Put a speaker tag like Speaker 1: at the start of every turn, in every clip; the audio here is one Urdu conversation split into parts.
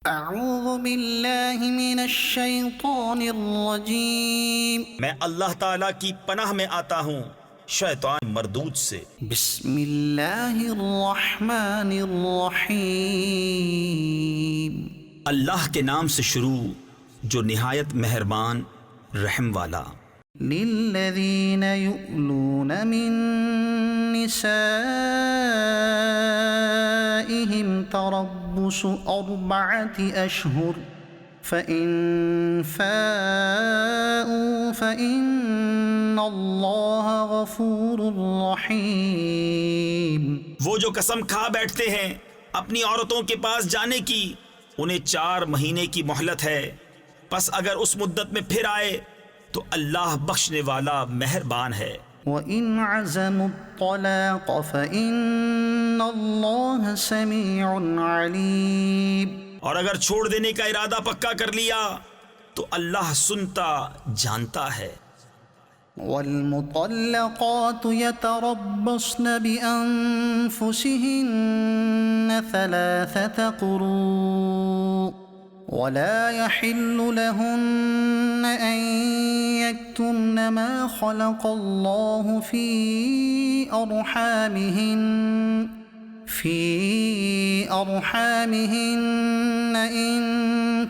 Speaker 1: اعوذ باللہ من الشیطان الرجیم،
Speaker 2: میں اللہ تعالیٰ کی پناہ میں آتا ہوں شیطان مردود سے۔
Speaker 1: بسم اللہ الرحمن الرحیم،
Speaker 2: اللہ کے نام سے شروع جو نہایت مہربان رحم والا۔
Speaker 1: للذین یؤلون من نسائهم تربص 4 اشہر فإن فاءوا فإن اللہ غفور رحیم۔
Speaker 2: وہ جو قسم کھا بیٹھتے ہیں اپنی عورتوں کے پاس جانے کی، انہیں 4 مہینے کی مہلت ہے، پس اگر اس مدت میں پھر آئے تو اللہ بخشنے والا مہربان ہے۔
Speaker 1: وَإِنْ عَزَمُوا الطَّلَاقَ فَإِنَّ اللَّهَ سَمِيعٌ عَلِيمٌ۔
Speaker 2: اور اگر چھوڑ دینے کا ارادہ پکا کر لیا تو اللہ سنتا جانتا ہے۔
Speaker 1: وَالْمُطَلَّقَاتُ يَتَرَبَّصْنَ بِأَنفُسِهِنَّ 3 قُرُوءٍ وَلَا يَحِلُّ لَهُنَّ أَن يَكْتُمْنَ مَا خَلَقَ اللَّهُ فِي أَرْحَامِهِنَّ إِن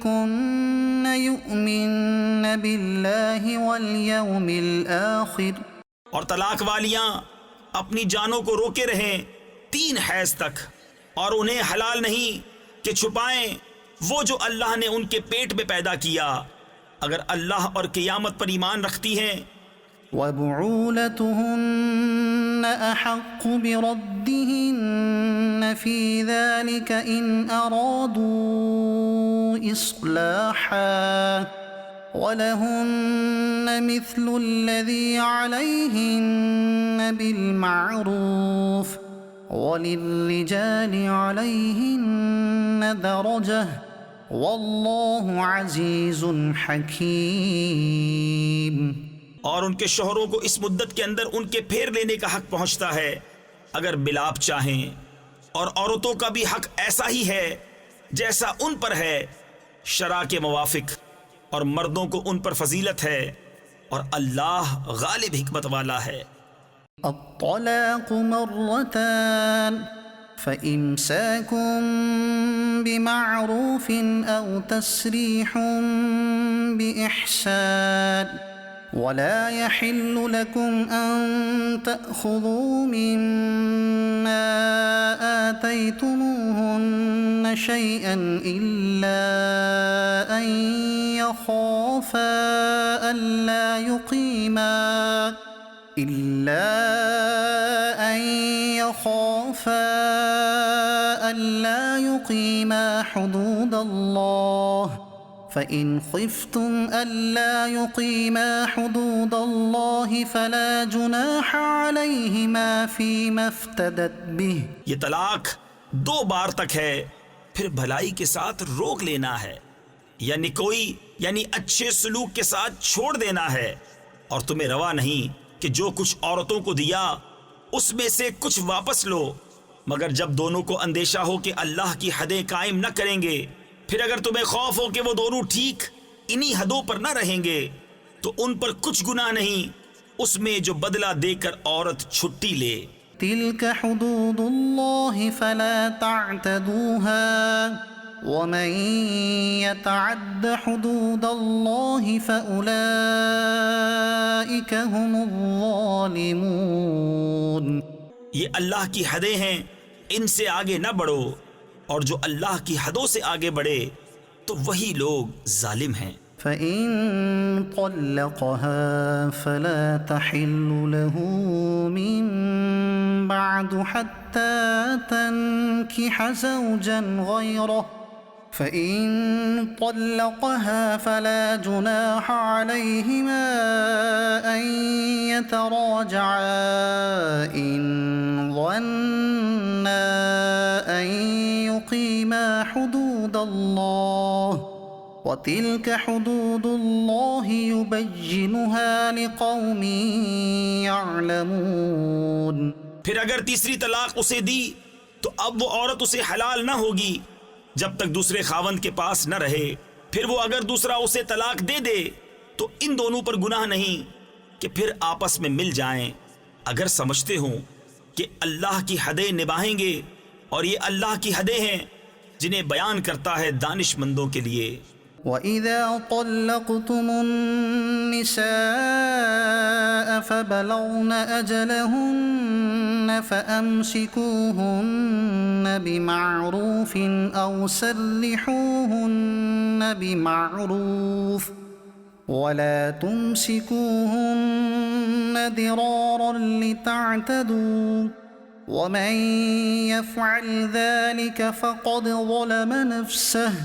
Speaker 1: كُنَّ يُؤْمِنَّ بِاللَّهِ وَالْيَوْمِ الْآخِرِ۔
Speaker 2: اور طلاق والیاں اپنی جانوں کو روکے رہیں 3 حیض تک، اور انہیں حلال نہیں کہ چھپائیں وہ جو اللہ نے ان کے پیٹ میں پیدا کیا، اگر اللہ اور قیامت پر ایمان رکھتی ہیں۔
Speaker 1: وَبُعُولَتُهُنَّ أَحَقُّ بِرَدِّهِنَّ فِي ذَلِكَ إِنْ أَرَادُوا إِصْلَاحًا وَلَهُنَّ مِثْلُ الَّذِي عَلَيْهِنَّ بِالْمَعْرُوفِ وَلِلرِّجَالِ عَلَيْهِنَّ دَرَجَةٌ وَاللَّهُ عَزِيزٌ حَكِيمٌ۔
Speaker 2: اور ان کے شوہروں کو اس مدت کے اندر ان کے پھیر لینے کا حق پہنچتا ہے اگر بلاپ چاہیں، اور عورتوں کا بھی حق ایسا ہی ہے جیسا ان پر ہے شرع کے موافق، اور مردوں کو ان پر فضیلت ہے، اور اللہ غالب حکمت والا ہے۔
Speaker 1: الطلاق مرتان فإمساكم بمعروف أو تسريح بإحسان ولا يحل لكم أن تأخذوا مما آتيتموهن شيئا إلا أن يخافا ألا يقيما حدود الله فإن خفتم ألا يقيما حدود الله فلا جناح عليهما فيما افتدت به۔
Speaker 2: یہ طلاق 2 بار تک ہے، پھر بھلائی کے ساتھ روک لینا ہے، یعنی اچھے سلوک کے ساتھ چھوڑ دینا ہے، اور تمہیں روا نہیں کہ جو کچھ عورتوں کو دیا اس میں سے کچھ واپس لو، مگر جب دونوں کو اندیشہ ہو کہ اللہ کی حدیں قائم نہ کریں گے۔ پھر اگر تمہیں خوف ہو کہ وہ دونوں ٹھیک انہی حدوں پر نہ رہیں گے تو ان پر کچھ گناہ نہیں اس میں جو بدلہ دے کر عورت چھٹی لے۔
Speaker 1: تلك حدود الله فلا تعتدوها ومن يتعد حدود الله فأولئك هم الظالمون۔
Speaker 2: یہ اللہ کی حدیں ہیں، ان سے آگے نہ بڑھو، اور جو اللہ کی حدوں سے آگے بڑھے تو وہی لوگ ظالم ہیں۔
Speaker 1: فإن طلقها فلا تحل له من بعد حتى تنكح زوجا غيره فإن طلقها فلا جناح عليهما أن يتراجعا إن ظنا أن يقيما حدود الله وَتِلْكَ حُدُودُ اللَّهِ يُبَيِّنُهَا لِقَوْمٍ يَعْلَمُونَ۔
Speaker 2: پھر اگر تیسری طلاق اسے دی تو اب وہ عورت اسے حلال نہ ہوگی جب تک دوسرے خاوند کے پاس نہ رہے، پھر وہ اگر دوسرا اسے طلاق دے دے تو ان دونوں پر گناہ نہیں کہ پھر آپس میں مل جائیں، اگر سمجھتے ہوں کہ اللہ کی حدیں نبھائیں گے، اور یہ اللہ کی حدیں ہیں جنہیں بیان کرتا ہے دانش مندوں کے لیے۔
Speaker 1: وَإِذَا طَلَّقْتُمُ النِّسَاءَ فَبَلَغْنَ أَجَلَهُنَّ فَأَمْسِكُوهُنَّ بِمَعْرُوفٍ أَوْ سَرِّحُوهُنَّ بِمَعْرُوفٍ وَلَا تُمْسِكُوهُنَّ ضِرَارًا لِتَعْتَدُوا وَمَن يَفْعَلْ ذَلِكَ فَقَدْ ظَلَمَ نَفْسَهُ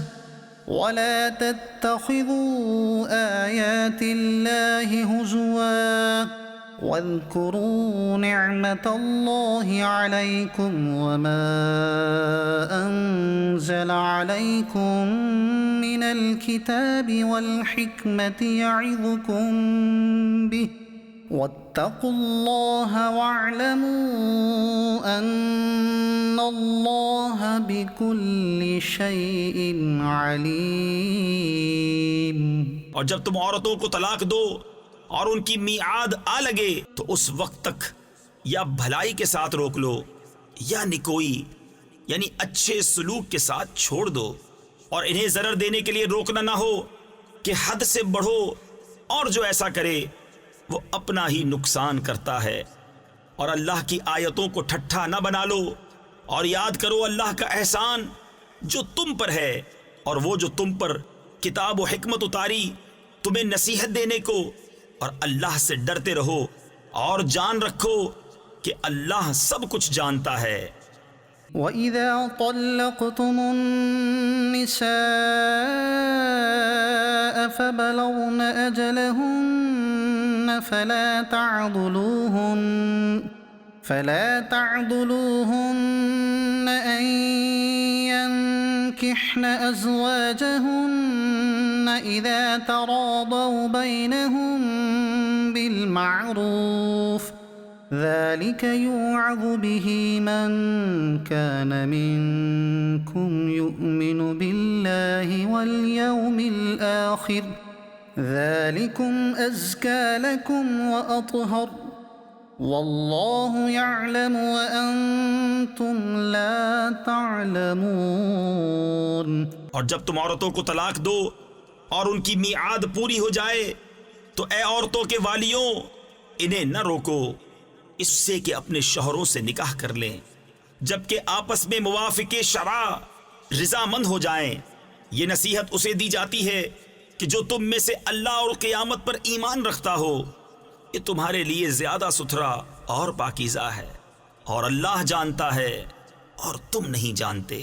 Speaker 1: وَلَا تَتَّخِذُوا آيَاتِ اللَّهِ هُزُوًا وَاذْكُرُوا نِعْمَةَ اللَّهِ عَلَيْكُمْ وَمَا أَنزَلَ عَلَيْكُمْ مِنَ الْكِتَابِ وَالْحِكْمَةِ يَعِظُكُمْ بِهِ وَاتَّقُوا اللَّهَ وَاعْلَمُوا أَنَّ اللَّهَ بِكُلِّ شَيْءٍ عَلِيمٌ۔
Speaker 2: اور جب تم عورتوں کو طلاق دو اور ان کی میعاد آ لگے تو اس وقت تک یا بھلائی کے ساتھ روک لو یا نکوئی یعنی اچھے سلوک کے ساتھ چھوڑ دو، اور انہیں ضرر دینے کے لیے روکنا نہ ہو کہ حد سے بڑھو، اور جو ایسا کرے وہ اپنا ہی نقصان کرتا ہے۔ اور اللہ کی آیتوں کو ٹھٹھا نہ بنا لو، اور یاد کرو اللہ کا احسان جو تم پر ہے، اور وہ جو تم پر کتاب و حکمت اتاری تمہیں نصیحت دینے کو، اور اللہ سے ڈرتے رہو اور جان رکھو کہ اللہ سب کچھ جانتا ہے۔
Speaker 1: وَإِذَا طَلَّقْتُمُ النِّسَاءَ فَبَلَغْنَ أَجَلَهُنَّ فَلَا تَعْضُلُوهُنَّ أَن يَنكِحْنَ أَزْوَاجَهُنَّ إِذَا تَرَاضَوْا بَيْنَهُم بِالْمَعْرُوفِ ذَلِكَ يُوعَظُ بِهِ مَن كَانَ مِنكُمْ يُؤْمِنُ بِاللَّهِ وَالْيَوْمِ الْآخِرِ ذَلِكُمْ أَزْكَى لَكُمْ وَأَطْهَرُ وَاللَّهُ يَعْلَمُ وَأَنْتُمْ لَا تَعْلَمُونَ۔
Speaker 2: اور جب تم عورتوں کو طلاق دو اور ان کی میعاد پوری ہو جائے تو اے عورتوں کے والیوں انہیں نہ روکو اس سے کہ اپنے شوہروں سے نکاح کر لیں جبکہ آپس میں موافق شرع رضامند ہو جائیں۔ یہ نصیحت اسے دی جاتی ہے کہ جو تم میں سے اللہ اور قیامت پر ایمان رکھتا ہو، یہ تمہارے لیے زیادہ ستھرا اور پاکیزہ ہے، اور اللہ جانتا ہے اور تم نہیں جانتے۔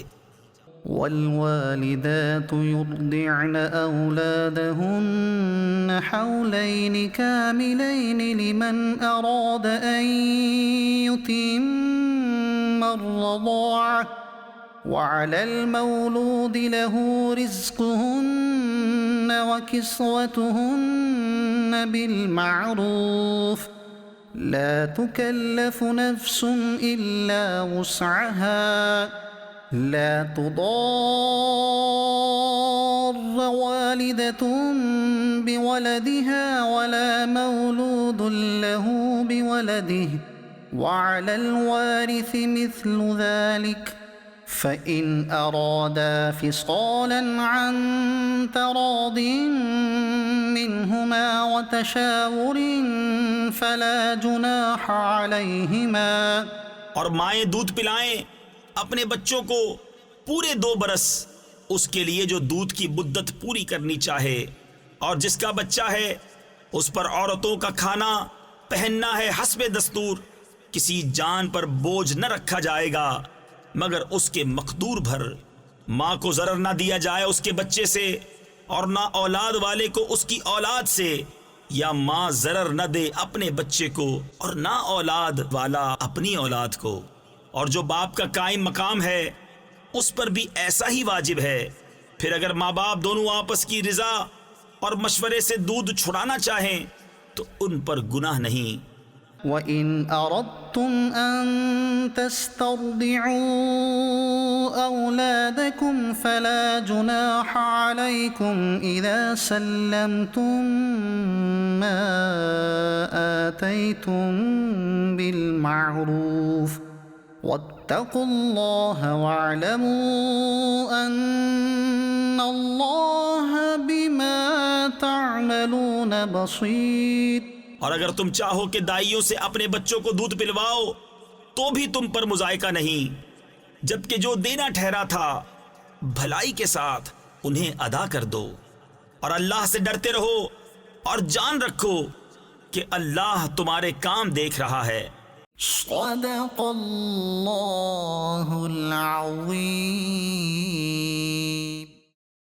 Speaker 1: والوالدات يرضعن أولادهن حولين كاملين لمن أراد أن يتم الرضاعة وعلى المولود له رزقهن وكسوتهن بالمعروف لا تكلف نفس إلا وسعها لا تضار والدة بولدها ولا مولود له بولده وعلى الوارث مثل ذلك فإن أرادا فصالا عن تراض منهما وتشاور فلا جناح عليهما۔
Speaker 2: اور مائیں دودھ پلائیں اپنے بچوں کو پورے 2 برس اس کے لیے جو دودھ کی مدت پوری کرنی چاہے، اور جس کا بچہ ہے اس پر عورتوں کا کھانا پہننا ہے حسب دستور، کسی جان پر بوجھ نہ رکھا جائے گا مگر اس کے مقدور بھر۔ ماں کو ضرر نہ دیا جائے اس کے بچے سے، اور نہ اولاد والے کو اس کی اولاد سے، یا ماں ضرر نہ دے اپنے بچے کو اور نہ اولاد والا اپنی اولاد کو۔ اور جو باپ کا قائم مقام ہے اس پر بھی ایسا ہی واجب ہے۔ پھر اگر ماں باپ دونوں آپس کی رضا اور مشورے سے دودھ چھڑانا چاہیں تو ان پر گناہ نہیں۔
Speaker 1: وَإِنْ أَرَدْتُمْ أَن تَسْتَرْضِعُوا أَوْلَادَكُمْ فَلَا جُنَاحَ عَلَيْكُمْ إِذَا سَلَّمْتُم مَّا آتَيْتُم بِالْمَعْرُوفِ وَاتَّقُوا اللَّهَ وَاعْلَمُوا أَنَّ اللَّهَ بِمَا تَعْمَلُونَ بَصِيرٌ۔
Speaker 2: اور اگر تم چاہو کہ دائیوں سے اپنے بچوں کو دودھ پلواؤ تو بھی تم پر مذائقہ نہیں، جبکہ جو دینا ٹھہرا تھا بھلائی کے ساتھ انہیں ادا کر دو، اور اللہ سے ڈرتے رہو اور جان رکھو کہ اللہ تمہارے کام دیکھ رہا ہے۔
Speaker 1: صدق اللہ العظیم۔